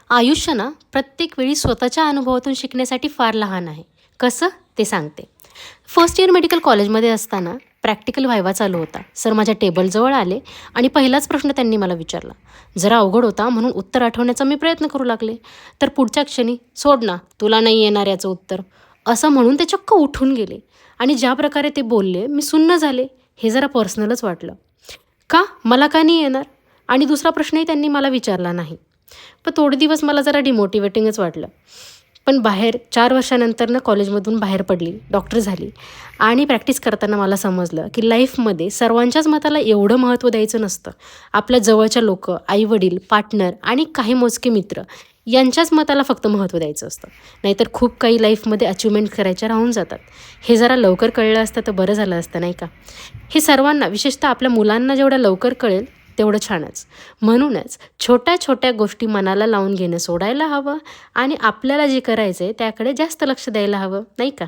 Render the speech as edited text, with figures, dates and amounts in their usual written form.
आयुष्य ना प्रत्येक वेळी स्वतःच्या अनुभवातून शिकण्यासाठी फार लहान आहे. कसं ते सांगते. फर्स्ट इयर मेडिकल कॉलेजमध्ये असताना प्रॅक्टिकल व्हायवा चालू होता. सर माझ्या टेबलजवळ आले आणि पहिलाच प्रश्न त्यांनी मला विचारला. जरा अवघड होता म्हणून उत्तर आठवण्याचा मी प्रयत्न करू लागले. तर पुढच्या क्षणी सोड ना, तुला नाही येणार याचं उत्तर, असं म्हणून ते चक्क उठून गेले. आणि ज्या प्रकारे ते बोलले मी सुन्न झाले. हे जरा पर्सनलच वाटलं. का मला का नाही येणार? आणि दुसरा प्रश्नही त्यांनी मला विचारला नाही. पण थोडे दिवस मला जरा डिमोटिवेटिंगच वाटलं. पण बाहेर 4 वर्षानंतर ना कॉलेजमधून बाहेर पडली, डॉक्टर झाली आणि प्रॅक्टिस करताना मला समजलं की लाईफमध्ये सर्वांच्याच मताला एवढं महत्त्व द्यायचं नसतं. आपल्या जवळच्या लोकं, आईवडील, पार्टनर आणि काही मोजके मित्र यांच्याच मताला फक्त महत्त्व द्यायचं असतं. नाहीतर खूप काही लाईफमध्ये अचिव्हमेंट करायच्या राहून जातात. हे जरा लवकर कळलं असतं तर बरं झालं असतं, नाही का? हे सर्वांना, विशेषतः आपल्या मुलांना जेवढं लवकर कळेल तेवढं छानच. म्हणूनच छोट्या छोट्या गोष्टी मनाला लावून घेणं सोडायला हवं आणि आपल्याला जे करायचं आहे त्याकडे जास्त लक्ष द्यायला हवं, नाही का?